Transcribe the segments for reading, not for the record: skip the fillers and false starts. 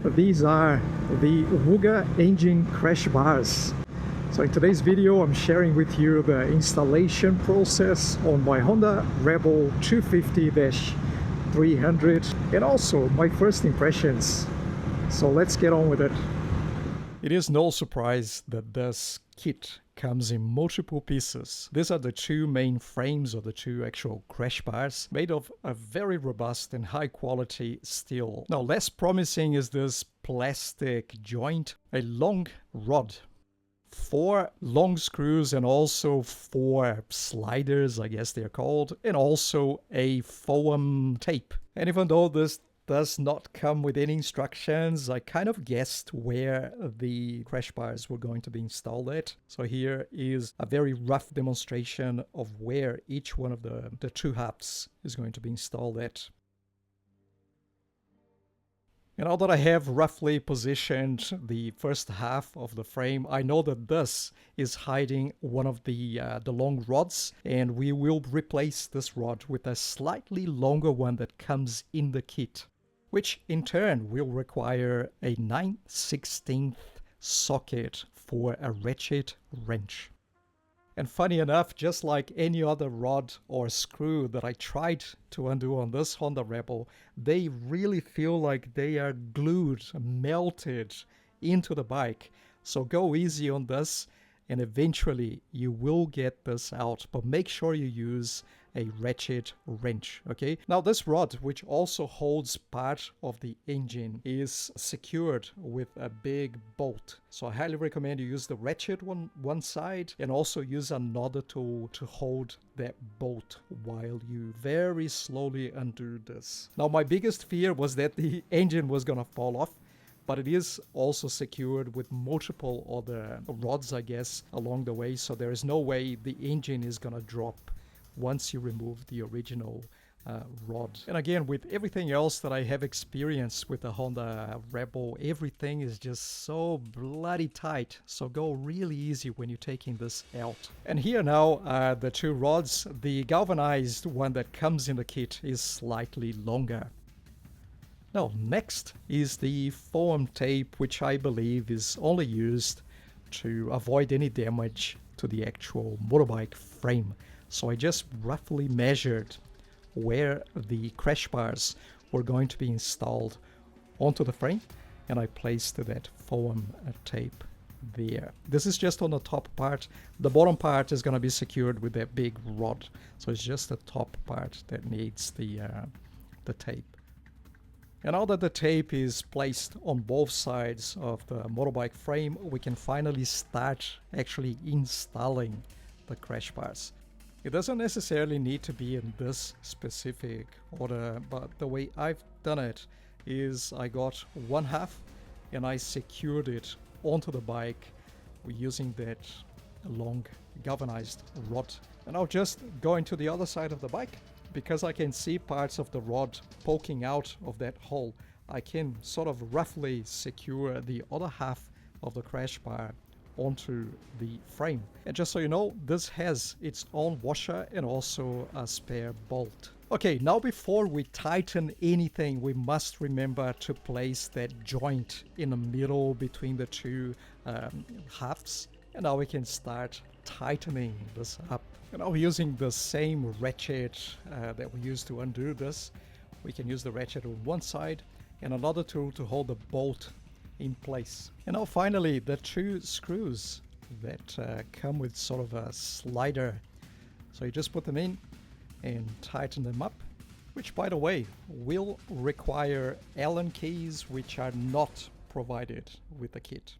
These are the Wooga engine crash bars. So in today's video I'm sharing with you the installation process on my Honda Rebel 250-300 and also my first impressions. So let's get on with it. It is no surprise that this kit comes in multiple pieces. These are the two main frames of the two actual crash bars, made of a very robust and high quality steel. Now less promising is this plastic joint, a long rod, 4 long screws and also 4 sliders, I guess they're called, and also a foam tape. And even though this does not come with any instructions, I kind of guessed where the crash bars were going to be installed at. So here is a very rough demonstration of where each one of the two hubs is going to be installed at. And now that I have roughly positioned the first half of the frame, I know that this is hiding one of the long rods, and we will replace this rod with a slightly longer one that comes in the kit, which in turn will require a 9/16 socket for a ratchet wrench. And funny enough, just like any other rod or screw that I tried to undo on this Honda Rebel, they really feel like they are glued, melted into the bike. So go easy on this and eventually you will get this out, but make sure you use a ratchet wrench. Okay, now this rod, which also holds part of the engine, is secured with a big bolt, so I highly recommend you use the ratchet one side and also use another tool to hold that bolt while you very slowly undo this. Now my biggest fear was that the engine was gonna fall off, but it is also secured with multiple other rods, I guess, along the way, so there is no way the engine is gonna drop once you remove the original rod. And again, with everything else that I have experienced with the Honda Rebel, everything is just so bloody tight, so go really easy when you're taking this out. And here now are the two rods. The galvanized one that comes in the kit is slightly longer. Now next is the foam tape, which I believe is only used to avoid any damage to the actual motorbike frame. So I just roughly measured where the crash bars were going to be installed onto the frame, and I placed that foam tape there. This is just on the top part. The bottom part is going to be secured with that big rod, so it's just the top part that needs the tape. And now that the tape is placed on both sides of the motorbike frame, we can finally start actually installing the crash bars. It doesn't necessarily need to be in this specific order, but the way I've done it is I got one half and I secured it onto the bike using that long galvanized rod. And I'll just go into the other side of the bike. Because I can see parts of the rod poking out of that hole, I can sort of roughly secure the other half of the crash bar onto the frame. And just so you know, this has its own washer and also a spare bolt. Okay, now before we tighten anything, we must remember to place that joint in the middle between the two halves. And now we can start tightening this up. And now using the same ratchet that we used to undo this, we can use the ratchet on one side and another tool to hold the bolt in place. And now finally, the two screws that come with sort of a slider. So you just put them in and tighten them up, which by the way will require Allen keys, which are not provided with the kit.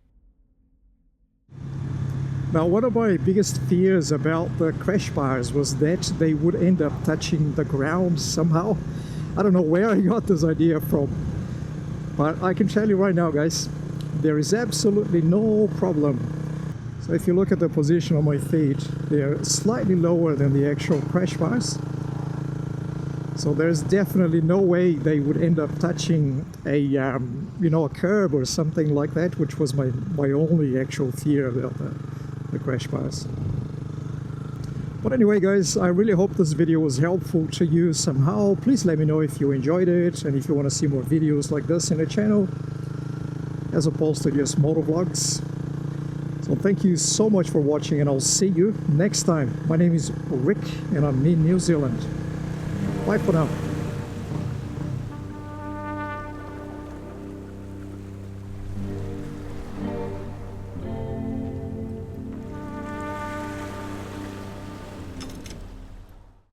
Now, one of my biggest fears about the crash bars was that they would end up touching the ground somehow. I don't know where I got this idea from, but I can tell you right now, guys, there is absolutely no problem. So if you look at the position of my feet, they're slightly lower than the actual crash bars. So there's definitely no way they would end up touching a, a curb or something like that, which was my only actual fear about the crash bars. But anyway, guys, I really hope this video was helpful to you somehow. Please let me know if you enjoyed it and if you want to see more videos like this in the channel. as opposed to just motovlogs. So thank you so much for watching, and I'll see you next time. My name is Rick and I'm in New Zealand. Bye for now.